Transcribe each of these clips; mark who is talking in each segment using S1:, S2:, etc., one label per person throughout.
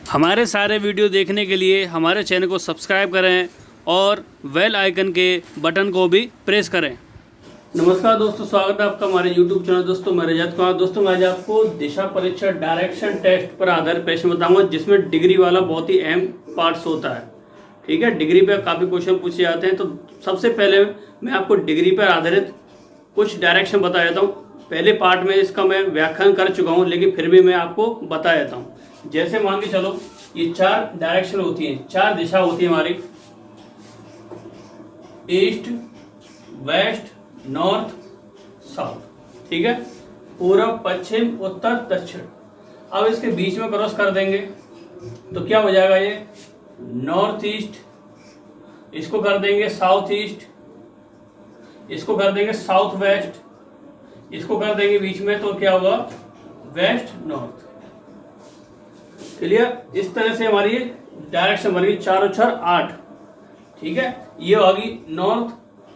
S1: हमारे सारे वीडियो देखने के लिए हमारे चैनल को सब्सक्राइब करें और बेल आइकन के बटन को भी प्रेस करें। नमस्कार दोस्तों, स्वागत है आपका हमारे YouTube चैनल। दोस्तों मैं रजत कुमार। दोस्तों मैं आज आपको दिशा परीक्षा डायरेक्शन टेस्ट पर आधारित प्रश्न बताऊंगा, जिसमें डिग्री वाला बहुत ही अहम पार्ट्स होता है। ठीक है, डिग्री पर काफ़ी क्वेश्चन पूछे जाते हैं। तो सबसे पहले मैं आपको डिग्री पर आधारित कुछ डायरेक्शन बता देता हूँ। पहले पार्ट में इसका मैं व्याख्यान कर चुका हूँ, लेकिन फिर भी मैं आपको बता देता हूँ। जैसे मान के चलो, ये चार डायरेक्शन होती हैं, चार दिशा होती है हमारी, ईस्ट, वेस्ट, नॉर्थ, साउथ। ठीक है, पूर्व, पश्चिम, उत्तर, दक्षिण। अब इसके बीच में क्रॉस कर देंगे तो क्या हो जाएगा, ये नॉर्थ ईस्ट। इसको कर देंगे साउथ ईस्ट, इसको कर देंगे साउथ वेस्ट, इसको कर देंगे बीच में, तो क्या होगा, वेस्ट नॉर्थ। क्लियर? इस तरह से हमारी डायरेक्शन बन गई, 4 और 4 8। ठीक है, ये होगी नॉर्थ,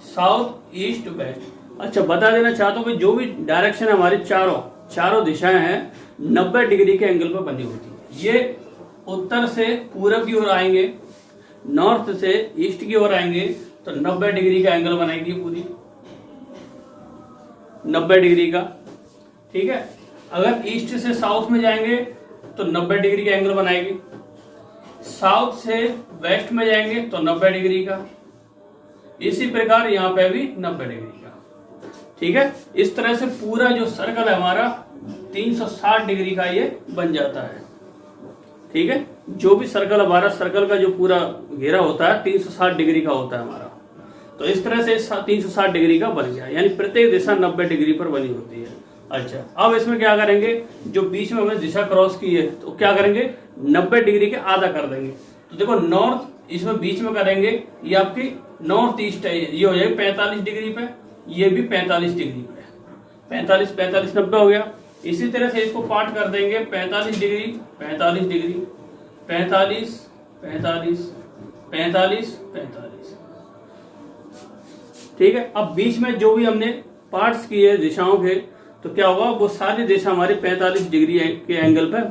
S1: साउथ, ईस्ट, वेस्ट। अच्छा, बता देना चाहता हूँ कि जो भी डायरेक्शन हमारी चारों दिशाएं हैं 90 डिग्री के एंगल पर बनी होती है। ये उत्तर से पूरब की ओर आएंगे, नॉर्थ से ईस्ट की ओर आएंगे, तो 90 डिग्री का एंगल बनाएगी पूरी, 90 डिग्री का। ठीक है, अगर ईस्ट से साउथ में जाएंगे तो 90 डिग्री का एंगल बनाएगी, साउथ से वेस्ट में जाएंगे तो 90 डिग्री का, इसी प्रकार यहाँ पे भी 90 डिग्री का। ठीक है, इस तरह से पूरा जो सर्कल है हमारा 360 डिग्री का ये बन जाता है। ठीक है, जो भी सर्कल हमारा, सर्कल का जो पूरा घेरा होता है 360 डिग्री का होता है हमारा। तो इस तरह से 360 डिग्री का बन गया, यानी प्रत्येक दिशा 90 डिग्री पर बनी होती है। अच्छा, अब इसमें क्या करेंगे, जो बीच में हमने दिशा क्रॉस की है तो क्या करेंगे, 90 डिग्री के आधा कर देंगे। तो देखो, नॉर्थ इसमें बीच में करेंगे, ये आपकी नॉर्थ ईस्ट है, ये हो जाएगी 45 डिग्री पे, ये भी 45 डिग्री पे, 45 45 90 हो गया। इसी तरह से इसको पार्ट कर देंगे, 45 डिग्री 45 डिग्री, 45 45 45 45। ठीक है, अब बीच में जो भी हमने पार्ट्स किए दिशाओं के, तो क्या होगा, वो सारी दिशा हमारी 45 डिग्री के एंगल पर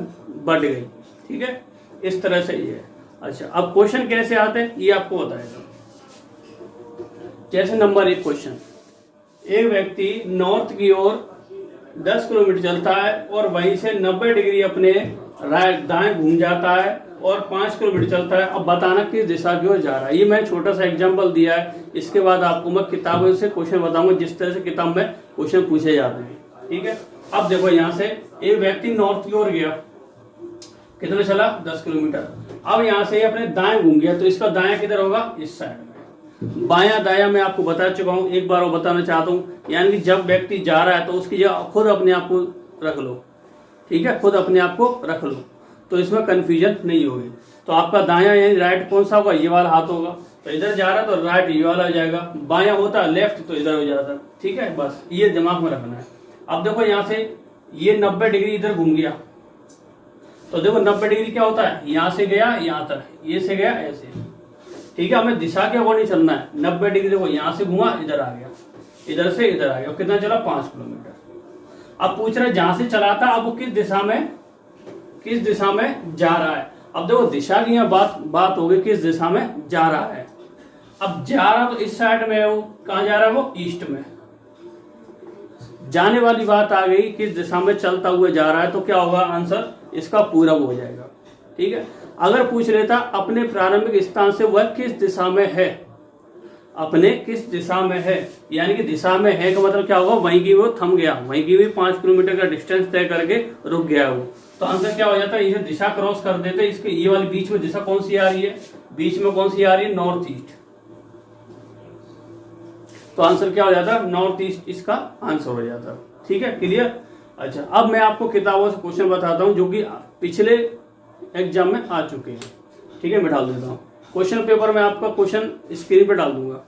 S1: बढ़ गई। ठीक है, इस तरह से ये है। अच्छा, अब क्वेश्चन कैसे आते हैं ये आपको बताएगा। जैसे नंबर 1 क्वेश्चन, एक व्यक्ति नॉर्थ की ओर 10 किलोमीटर चलता है और वहीं से 90 डिग्री अपने राइट दाएं घूम जाता है और 5 किलोमीटर चलता है। अब बताना किस दिशा की ओर जा रहा है। ये मैं छोटा सा एग्जांपल दिया है, इसके बाद आपको मैं किताबों से क्वेश्चन बताऊंगा, जिस तरह से किताब में क्वेश्चन पूछे जाते हैं। ठीक है, अब देखो, यहां से एक व्यक्ति नॉर्थ की ओर गया, कितना चला, 10 किलोमीटर। अब यहां से अपने दाएं घूम गया, तो इसका दायां किधर होगा, इस साइड में। बायां दायां मैं आपको बता चुका हूं, एक बार वो बताना चाहता हूं। यानी कि जब व्यक्ति जा रहा है तो उसकी जगह खुद अपने आप को रख लो। ठीक है, खुद अपने आप को रख लो, तो इसमें कंफ्यूजन नहीं होगी। तो आपका दायां यानी राइट कौन सा होगा, ये वाला हाथ होगा। तो इधर जा रहा है तो राइट ये वाला हो जाएगा, बायां होता लेफ्ट तो इधर हो जाता। ठीक है, बस ये दिमाग में रखना है। अब देखो, यहां से ये 90 डिग्री इधर घूम गया, तो देखो 90 डिग्री क्या होता है, यहां से गया यहां तक, ये से गया ऐसे। ठीक है, हमें दिशा के अकॉर्डिंग चलना है। 90 डिग्री देखो, यहां से घुमा, इधर आ गया, इधर से इधर आ गया, कितना चला, 5 किलोमीटर। अब पूछ रहे जहां से चलाता, अब वो किस दिशा में जा रहा है। अब देखो, दिशा की यहाँ बात होगी, किस दिशा में जा रहा है। अब जा रहा तो इस साइड में है, वो कहाँ जा रहा है, वो ईस्ट में। जाने वाली बात आ गई, किस दिशा में चलता हुआ जा रहा है, तो क्या होगा, आंसर इसका पूरब हो जाएगा। ठीक है, अगर पूछ लेता अपने प्रारंभिक स्थान से वह किस दिशा में है, अपने किस दिशा में है, यानी कि दिशा में है का मतलब क्या होगा, वहीं की वो थम गया, वहीं की भी 5 किलोमीटर का डिस्टेंस तय करके रुक गया वो, तो आंसर क्या हो जाता है, इसे दिशा क्रॉस कर देते। इसके ये वाली बीच में दिशा कौन सी आ रही है, बीच में कौन सी आ रही है, नॉर्थ ईस्ट। तो आंसर क्या हो जाता है, नॉर्थ ईस्ट, इसका आंसर हो जाता है। ठीक है, क्लियर। अच्छा, अब मैं आपको किताबों से क्वेश्चन बताता हूं जो कि पिछले एग्जाम में आ चुके हैं। ठीक है, मैं डाल देता हूं क्वेश्चन पेपर में, आपका क्वेश्चन स्क्रीन पे डाल दूंगा।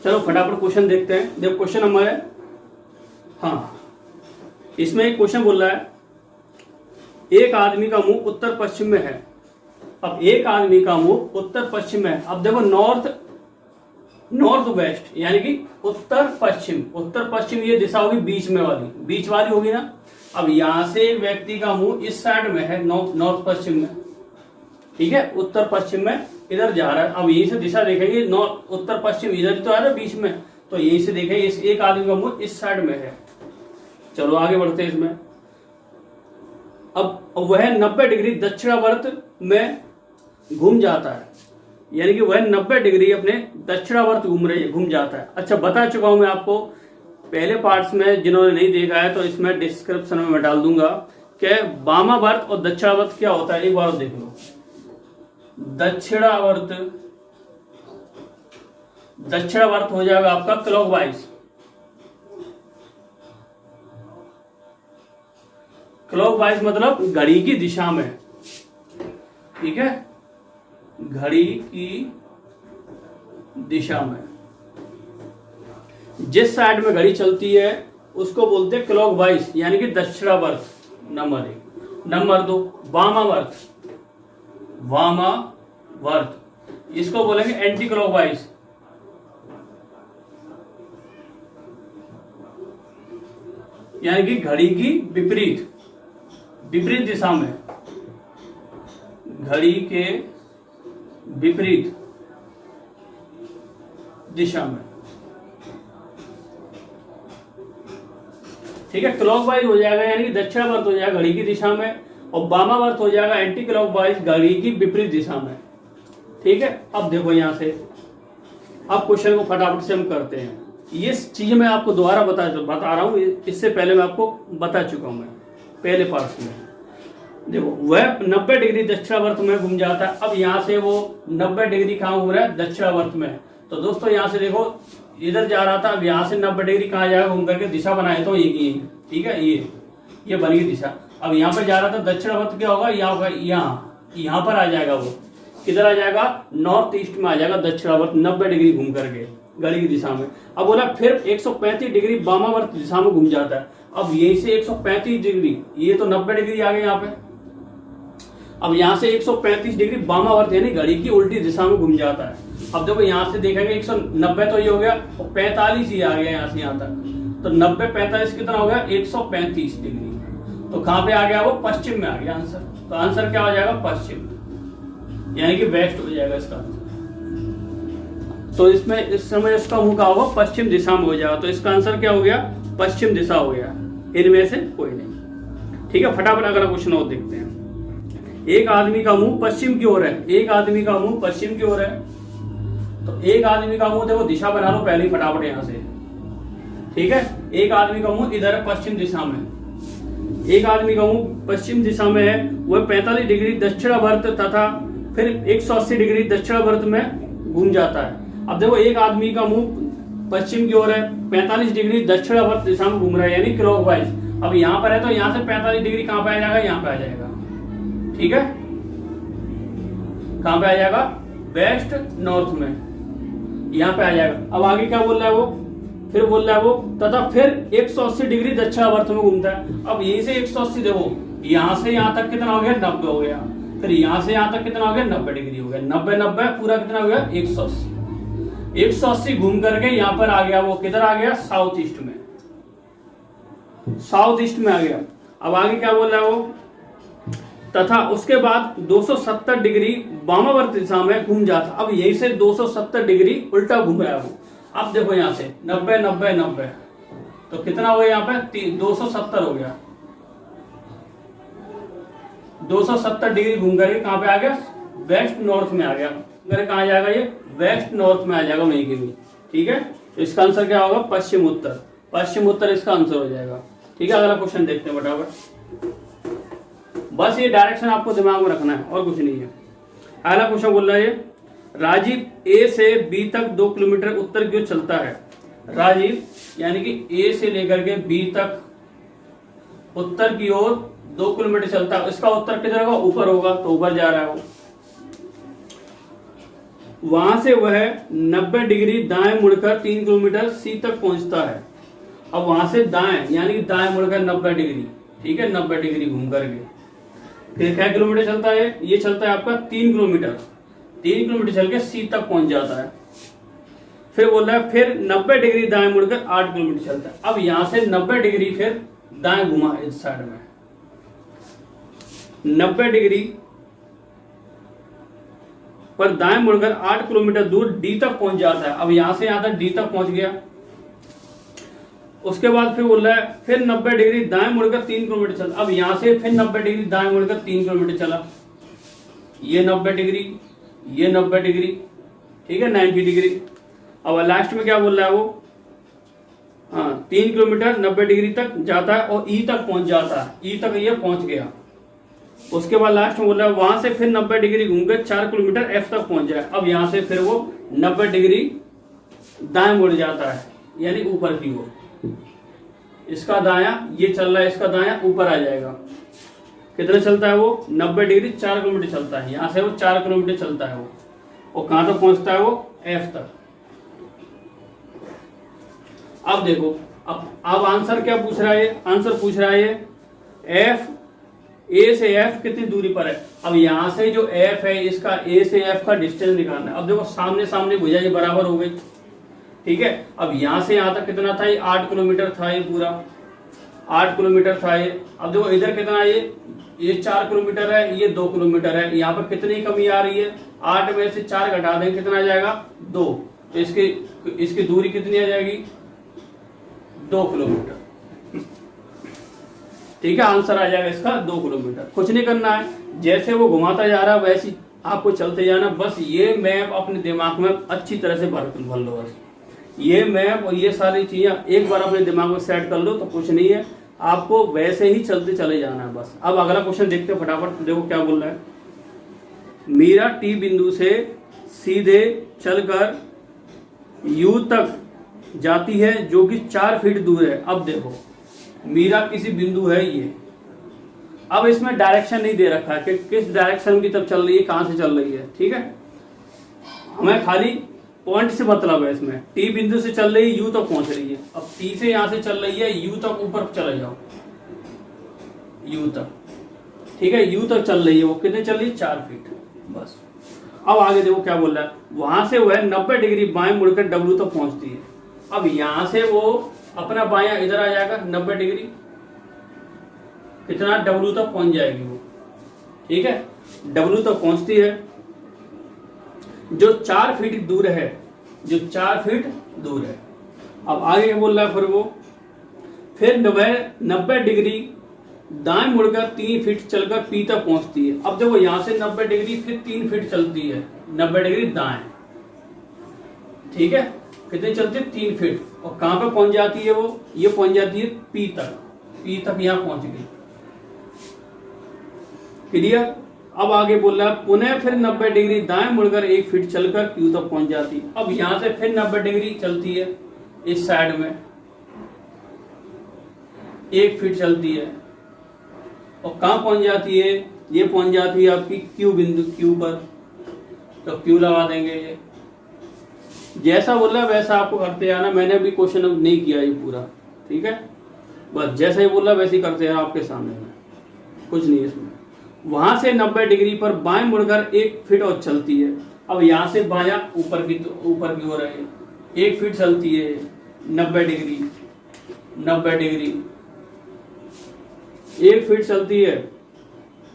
S1: चलो फटाफट क्वेश्चन देखते हैं। देखो, क्वेश्चन नंबर है, हाँ, इसमें एक क्वेश्चन बोल रहा है, एक आदमी का मुंह उत्तर पश्चिम में है। अब एक आदमी का मुंह उत्तर पश्चिम में है। अब देखो, नॉर्थ नॉर्थ वेस्ट यानी कि उत्तर पश्चिम, उत्तर पश्चिम ये दिशा होगी बीच में वाली, बीच वाली होगी ना। अब यहां से व्यक्ति का मुंह इस साइड में है, नॉर्थ पश्चिम में, ठीक है, उत्तर पश्चिम में इधर जा रहा है। अब यहीं से दिशा देखेंगे, नॉर्थ उत्तर पश्चिम इधर तो आ रहा है बीच में, तो यहीं से देखेंगे इस एक आदमी का मुंह इस साइड में है। चलो आगे बढ़ते हैं इसमें। अब वह 90 डिग्री दक्षिणावर्त में घूम जाता है, यानी कि वह 90 डिग्री अपने दक्षिणावर्त घूम जाता है। अच्छा, बता चुका हूं मैं आपको पहले पार्ट्स में, जिन्होंने नहीं देखा है तो इसमें डिस्क्रिप्शन में मैं डाल दूंगा कि वामावर्त और दक्षिणावर्त क्या होता है, एक बार देख लो। दक्षिणावर्त हो जाएगा आपका क्लॉकवाइज, क्लॉकवाइज मतलब घड़ी की दिशा में, ठीक है, घड़ी की दिशा में जिस साइड में घड़ी चलती है उसको बोलते हैं क्लॉकवाइज यानी कि दक्षिणावर्त, नंबर 1। नंबर 2 वामावर्त, वामावर्त इसको बोलेंगे एंटी क्लॉकवाइज, यानी कि घड़ी की विपरीत, विपरीत दिशा में, घड़ी के विपरीत दिशा में, ठीक है। क्लॉकवाइज हो जाएगा यानी कि दक्षिणावर्त हो जाएगा घड़ी की दिशा में, और वामावर्त हो जाएगा एंटी क्लॉकवाइज घड़ी की विपरीत दिशा में, ठीक है। अब देखो यहां से, अब क्वेश्चन को फटाफट से हम करते हैं। ये चीज मैं आपको दोबारा बता रहा हूं, इससे पहले मैं आपको बता चुका हूं मैं पहले पार्ट में। देखो वह 90 डिग्री दक्षिणावर्त में घूम जाता है। अब यहां से वो 90 डिग्री कहां घूम रहा है, दक्षिणावर्त में। तो दोस्तों यहां से देखो इधर जा रहा था, अब यहां से 90 डिग्री कहां जाएगा, घूम करके दिशा बनाए तो ये, ठीक है, ये बन गई दिशा। अब यहाँ पर जा रहा था दक्षिणावर्त, क्या होगा, यहाँ पर आ जाएगा, वो किधर आ जाएगा, नॉर्थ ईस्ट में आ जाएगा दक्षिणावर्त, 90 डिग्री घूम करके घड़ी की दिशा में। अब बोला फिर 135 डिग्री वामावर्त दिशा में घूम जाता है। अब यहीं से 135 डिग्री, ये तो 90 डिग्री आ गए यहाँ पे। अब यहाँ से 135 डिग्री वामावर्त यानी घड़ी की उल्टी दिशा में घूम जाता है। अब देखो यहाँ से देखेंगे 190 तो ये हो गया, और 45 ही आ गया यहाँ से यहाँ तक, तो 90 45 कितना हो गया, 135 डिग्री। तो कहां पे आ गया, वो पश्चिम में आ गया आंसर। तो आंसर क्या हो जाएगा, पश्चिम, यानी कि वेस्ट हो जाएगा इसका आंसर। तो इसमें इस समय इसका मुंह क्या होगा, पश्चिम दिशा में हो जाएगा। तो इसका आंसर क्या हो गया, पश्चिम दिशा हो गया, इनमें से कोई नहीं, ठीक है। फटाफट अगला क्वेश्चन और देखते हैं। एक आदमी का मुंह पश्चिम की ओर है, एक आदमी का मुंह पश्चिम की ओर है। तो एक आदमी का मुंह देखो, दिशा बना लो पहले फटाफट यहां से, ठीक है। एक आदमी का मुंह इधर है पश्चिम दिशा में, एक आदमी का मुंह पश्चिम दिशा में है, वह 45 डिग्री दक्षिणावर्त तथा फिर 180 डिग्री दक्षिणावर्त में घूम जाता है। अब देखो एक आदमी का मुंह पश्चिम की ओर है, 45 डिग्री दक्षिणावर्त दिशा में घूम रहा है यानी क्लॉकवाइज। अब यहाँ पर है तो यहाँ से 45 डिग्री कहां पे आ जाएगा, यहाँ पे आ जाएगा, ठीक है। कहां पे आ जाएगा, वेस्ट नॉर्थ में, यहाँ पे आ जाएगा। अब आगे क्या बोल रहा है वो, फिर बोल रहा है वो तथा फिर 180 डिग्री दक्षिणावर्त में घूमता है। अब यहीं से 180 देखो, यहां से यहां तक कितना हो गया, 90 हो गया, फिर यहां से यहां तक कितना हो गया, 90 डिग्री हो गया, 90 पूरा कितना हो गया, 180। 180 घूम करके यहां पर आ गया, वो किधर आ गया, साउथ ईस्ट में, साउथ ईस्ट में आ गया। अब आगे क्या बोल रहा है वो, तथा उसके बाद 270 डिग्री वामावर्त दिशा में घूम जाता। अब यहीं से 270 डिग्री उल्टा घूम रहा है वो। अब देखो यहां से 90 90 90, तो कितना हो गया यहाँ पे, 270 हो गया। 270 डिग्री घूम करके कहां पे आ गया, वेस्ट नॉर्थ में आ गया। कहां जाएगा ये, वेस्ट नॉर्थ में आ जाएगा वहीं के भी, ठीक है। तो इसका आंसर क्या होगा, पश्चिम उत्तर, पश्चिम उत्तर इसका आंसर हो जाएगा, ठीक है। अगला क्वेश्चन देखते हैं फटाफट, बस ये डायरेक्शन आपको दिमाग में रखना है और कुछ नहीं है। अगला क्वेश्चन बोल रहा है, राजीव ए से बी तक 2 किलोमीटर उत्तर की ओर चलता है। राजीव यानी कि ए से लेकर के बी तक उत्तर की ओर 2 किलोमीटर चलता है। इसका उत्तर किधर होगा, ऊपर होगा, तो ऊपर जा रहा है वो। वहां से वह 90 डिग्री दाएं मुड़कर 3 किलोमीटर सी तक पहुंचता है। अब वहां से दाएं यानी दाएं मुड़कर 90 डिग्री, ठीक है, 90 डिग्री घूम करके फिर क्या किलोमीटर चलता है, ये चलता है आपका 3 किलोमीटर, 3 किलोमीटर चल के सी तक पहुंच जाता है। फिर बोल रहा है फिर 90 डिग्री दाएं मुड़कर 8 किलोमीटर चलता है। अब यहां से 90 डिग्री फिर दाएं घुमा इस साइड में, 90 डिग्री पर दाएं मुड़कर 8 किलोमीटर दूर डी तक पहुंच जाता है। अब यहां से यहां तक डी तक पहुंच गया। उसके बाद फिर बोल रहा है फिर 90 डिग्री दाएं मुड़कर 3 किलोमीटर चला। अब यहां से फिर 90 डिग्री दाएं मुड़कर 3 किलोमीटर चला। ये 90 डिग्री, ये 90 डिग्री, ठीक है, 90 डिग्री। अब लास्ट में क्या बोल रहा है वो, 3 किलोमीटर 90 डिग्री तक जाता है और ई तक पहुंच जाता है, ई तक ये पहुंच गया। उसके बाद लास्ट में बोल रहा है वहां से फिर 90 डिग्री घूमकर 4 किलोमीटर एफ तक पहुंच जाए। अब यहां से फिर वो 90 डिग्री दाएं मुड़ जाता है, यानी ऊपर की ओर। इसका दायां ये चल रहा है, इसका दायां ऊपर आ जाएगा। कितना चलता है वो, 90 डिग्री 4 किलोमीटर चलता है। यहां से वो 4 किलोमीटर चलता है वो, और कहां तक पहुंचता है वो, एफ तक। अब देखो, अब आंसर क्या पूछ रहा है, आंसर पूछ रहा है एफ, ए से एफ कितनी दूरी पर है। अब यहां से जो एफ है इसका ए से एफ का डिस्टेंस निकालना है। अब देखो सामने सामने भुजा ये बराबर हो गई, ठीक है। अब यहां से यहां तक कितना था, ये 8 किलोमीटर था, ये पूरा 8 किलोमीटर था ये। अब देखो इधर कितना, ये 4 किलोमीटर है, ये 2 किलोमीटर है। यहाँ पर कितनी कमी आ रही है, 8 में से 4 घटा देंगे कितना आ जाएगा, 2। तो इसकी दूरी कितनी आ जाएगी, 2 किलोमीटर, ठीक है। आंसर आ जाएगा इसका 2 किलोमीटर। कुछ नहीं करना है, जैसे वो घुमाता जा रहा है वैसे आपको चलते जाना। बस ये मैप अपने दिमाग में अच्छी तरह से भर लो। बस ये मैप और ये सारी चीजें एक बार अपने दिमाग में सेट कर लो तो कुछ नहीं है, आपको वैसे ही चलते चले जाना है बस। अब अगला क्वेश्चन देखते हैं फटाफट। देखो क्या बोल रहा है, मीरा टी बिंदु से सीधे चलकर यू तक जाती है जो कि 4 फीट दूर है। अब देखो मीरा किसी बिंदु है ये, अब इसमें डायरेक्शन नहीं दे रखा है कि किस डायरेक्शन की तरफ चल रही है, कहां से चल रही है, ठीक है। हमें खाली पॉइंट से मतलब है इसमें, टी बिंदु से चल रही है, यू तक पहुंच रही है। अब टी से यहां से चल रही है, यू तक ऊपर चले जाओ, यू तक, ठीक है, यू तक चल रही है। वो कितने चल रही है, 4 फीट, बस। अब आगे देखो क्या बोल रहा है, वहां से वह 90 डिग्री बाएं मुड़कर डब्ल्यू तक पहुंचती है। अब यहां से वो अपना बायां इधर आ जाएगा 90 डिग्री, कितना, डब्ल्यू तक पहुंच जाएगी वो, ठीक है। डब्ल्यू तक पहुंचती है जो 4 फीट दूर है, जो 4 फीट दूर है। अब आगे बोल रहा है फिर 90 डिग्री दाएं मुड़कर 3 फीट चलकर पी तक पहुंचती है। अब देखो यहां से 90 डिग्री फिर 3 फीट चलती है, 90 डिग्री दाएं, ठीक है। कितनी चलती है, 3 फीट। और कहां पे पहुंच जाती है वो, ये पहुंच जाती है पी तक, पी तक यहां पहुंच गई, क्लियर। अब आगे बोल रहा है पुनः फिर 90 डिग्री दाएं मुड़कर 1 फीट चलकर क्यू तक पहुंच जाती है। अब यहां से फिर 90 डिग्री चलती है इस साइड में, 1 फीट चलती है और कहां पहुंच जाती है, ये पहुंच जाती है आपकी क्यू बिंदु, क्यू पर। तो क्यू लगा देंगे, ये जैसा बोल रहा है वैसा आपको करते आना। मैंने अभी क्वेश्चन नहीं किया ये पूरा, ठीक है, बस जैसा ही बोल रहा है वैसे ही करते हैं आपके सामने में, कुछ नहीं है इसमें। वहां से 90 डिग्री पर बाएं मुड़कर 1 फीट और चलती है। अब यहां से बायां ऊपर की ओर है, 1 फीट चलती है, 90 डिग्री 1 फीट चलती है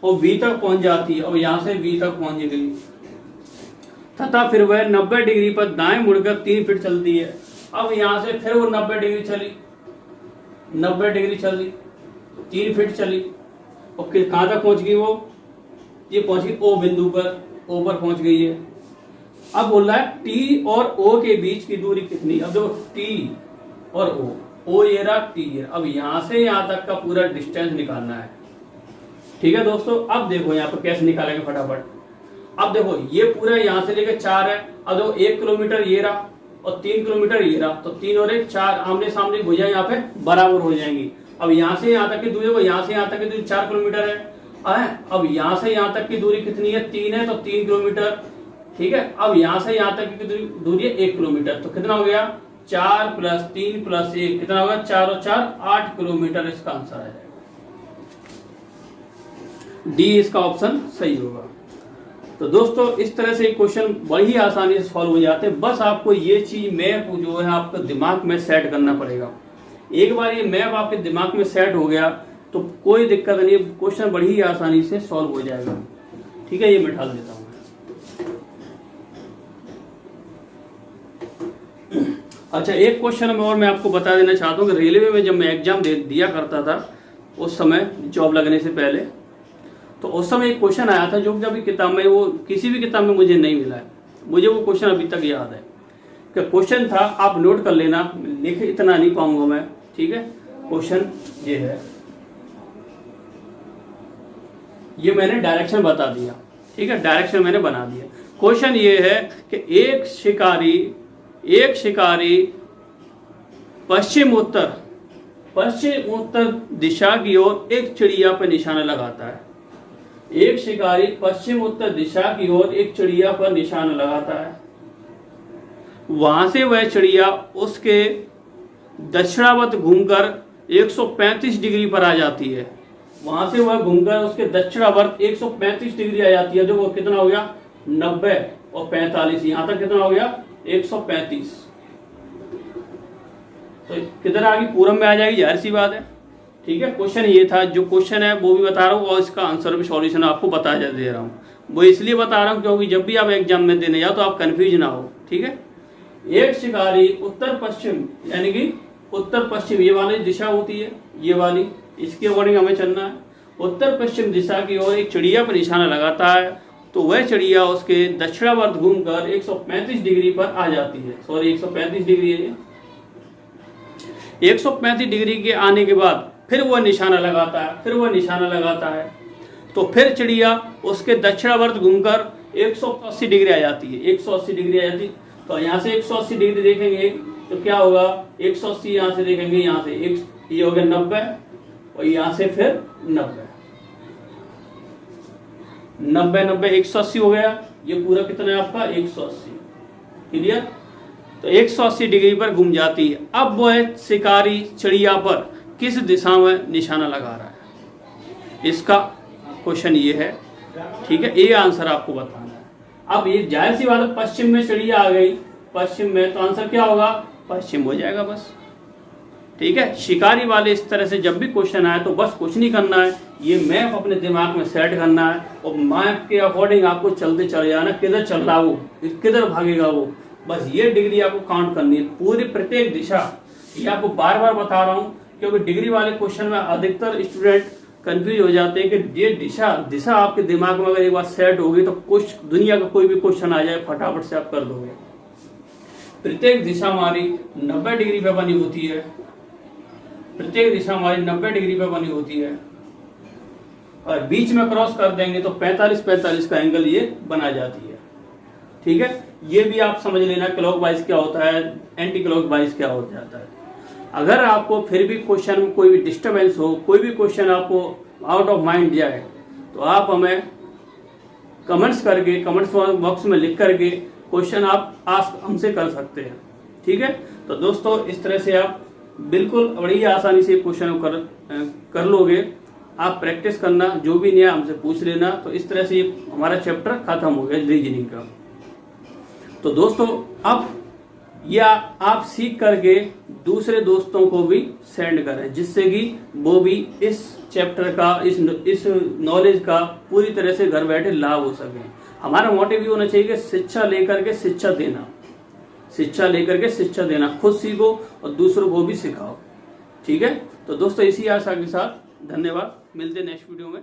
S1: और वी तक पहुंच जाती है। और यहां से वी तक पहुंच गई तथा फिर वह 90 डिग्री पर दाएं मुड़कर 3 फीट चलती है। अब यहां से फिर वो 90 डिग्री चली, 90 डिग्री चली, 3 फीट चली और कहां तक पहुंच गई वो, ये पहुंच गई ओ बिंदु पर, ओ पर पहुंच गई है। अब बोल रहा है टी और ओ के बीच की दूरी कितनी। अब देखो टी और ओ ये रहा, टी है। अब यहां से यहां तक का पूरा डिस्टेंस निकालना है, ठीक है दोस्तों। अब देखो यहाँ पर कैसे निकालेंगे फटाफट। अब देखो ये पूरा यहां से लेकर 4 है। अब देखो 1 किलोमीटर ये रहा और 3 किलोमीटर ये रहा, तो 3 और 1 4 आमने सामने भुजा यहाँ पे बराबर हो जाएंगी। अब यहां से यहां तक की दूरी, यहां से यहां तक की दूरी 4 किलोमीटर है। अब यहां से यहां तक की दूरी कितनी है, 3 है, तो 3 किलोमीटर, ठीक है। अब यहां से यहां तक की दूरी है 1 किलोमीटर, तो कितना हो गया, 4 + 3 + 1 कितना होगा, 4 और 4 8 किलोमीटर इसका आंसर आ जाएगा। डी इसका ऑप्शन सही होगा। तो दोस्तों इस तरह से क्वेश्चन बड़ी आसानी से सॉल्व हो जाते हैं। बस आपको ये चीज मैप जो है आपको दिमाग में सेट करना पड़ेगा। एक बार ये मैप आपके दिमाग में सेट हो गया तो कोई दिक्कत नहीं, क्वेश्चन बड़ी ही आसानी से सॉल्व हो जाएगा। ठीक है, ये मैं ढाल देता हूँ। अच्छा, एक क्वेश्चन और मैं आपको बता देना चाहता हूँ कि रेलवे में जब मैं एग्जाम दिया करता था उस समय, जॉब लगने से पहले, तो उस समय एक क्वेश्चन आया था जो कि अभी किताब में, वो किसी भी किताब में मुझे नहीं मिला है। मुझे वो क्वेश्चन अभी तक याद है। कि क्वेश्चन था, आप नोट कर लेना, लिख इतना नहीं पाऊंगा मैं। ठीक है, क्वेश्चन ये है, ये मैंने डायरेक्शन बता दिया। ठीक है, डायरेक्शन मैंने बना दिया। क्वेश्चन ये है कि एक शिकारी पश्चिम उत्तर दिशा की ओर एक चिड़िया पर निशाना लगाता है। एक शिकारी पश्चिम उत्तर दिशा की ओर एक चिड़िया पर निशाना लगाता है। वहां से वह चिड़िया उसके दक्षिणावर्त घूमकर 135 डिग्री पर आ जाती है। वहां से वह घूमकर उसके दक्षिणावर्त 135 डिग्री आ जाती है। जो वो कितना हो गया, 90 और 45, यहां तक कितना हो गया, 135। तो किधर आ गई, पूरब में आ जाएगी, जाहिर सी बात है। ठीक है, क्वेश्चन ये था। जो क्वेश्चन है वो भी बता रहा हूँ और इसका आंसर भी, सॉल्यूशन आपको बता दे रहा हूँ। वो इसलिए बता रहा हूँ क्योंकि जब भी आप एग्जाम में देने जाओ तो आप कंफ्यूज ना हो। ठीक है, एक शिकारी उत्तर पश्चिम, यानी कि उत्तर पश्चिम ये वाली दिशा होती है, ये वाली, इसके अकॉर्डिंग हमें चलना है। उत्तर पश्चिम दिशा की ओर एक चिड़िया पर निशाना लगाता है तो वह चिड़िया उसके दक्षिणावर्त घूमकर 135 डिग्री पर आ जाती है। सॉरी, 135 डिग्री है। 135 डिग्री के आने के बाद फिर वह निशाना लगाता है, तो फिर चिड़िया उसके दक्षिणावर्त घूमकर 180 डिग्री आ जाती है। 180 डिग्री आ जाती है। तो यहाँ से 180 डिग्री देखेंगे तो क्या होगा, 180 यहाँ से देखेंगे, यहाँ से ये हो गया 90 और यहाँ से फिर 90, 180 हो गया। ये पूरा कितना है आपका, 180। क्लियर। तो 180 डिग्री पर घूम जाती है। अब वह शिकारी चिड़िया पर किस दिशा में निशाना लगा रहा है, इसका क्वेश्चन ये है। ठीक है, ये आंसर आपको बताना है। अब ये जाहिर सी बात है, पश्चिम में चिड़िया आ गई, पश्चिम में, तो आंसर क्या होगा, पश्चिम हो जाएगा बस। ठीक है, शिकारी वाले इस तरह से जब भी क्वेश्चन आए तो बस कुछ नहीं करना है, ये मैप अपने दिमाग में सेट करना है और मैप के अकॉर्डिंग आपको चलते चले जाना, किधर चल रहा वो, किधर भागेगा वो, बस ये डिग्री आपको काउंट करनी है, पूरी प्रत्येक दिशा। ये आपको बार बार बता रहा हूँ क्योंकि डिग्री वाले क्वेश्चन में अधिकतर स्टूडेंट कंफ्यूज हो जाते हैं कि ये दिशा आपके दिमाग में अगर एक बार सेट होगी तो कुछ दुनिया का कोई भी क्वेश्चन आ जाए फटाफट से आप कर दोगे। प्रत्येक दिशा हमारी 90 डिग्री पे बनी होती है, प्रत्येक दिशा हमारी 90 डिग्री पे बनी होती है और बीच में क्रॉस कर देंगे तो 45 का एंगल ये बना जाती है। ठीक है, ये भी आप समझ लेना क्लॉकवाइज क्या होता है, एंटी क्लॉकवाइज क्या हो जाता है। अगर आपको फिर भी क्वेश्चन में कोई भी डिस्टर्बेंस हो, कोई भी क्वेश्चन आपको आउट ऑफ माइंड जाए तो आप हमें कमेंट्स बॉक्स में लिख करके क्वेश्चन आप आस्क हमसे कर सकते हैं। ठीक है, तो दोस्तों इस तरह से आप बिल्कुल बड़ी आसानी से क्वेश्चन कर लोगे। आप प्रैक्टिस करना, जो भी नहीं है हमसे पूछ लेना। तो इस तरह से हमारा चैप्टर खत्म हो गया रीजनिंग का। तो दोस्तों अब या आप सीख करके दूसरे दोस्तों को भी सेंड करें जिससे कि वो भी इस चैप्टर का, इस नॉलेज का पूरी तरह से घर बैठे लाभ हो सके। हमारा मोटिव ये होना चाहिए कि शिक्षा लेकर के शिक्षा देना, खुद सीखो और दूसरों को भी सिखाओ। ठीक है, तो दोस्तों इसी आशा के साथ धन्यवाद, मिलते हैं नेक्स्ट वीडियो में।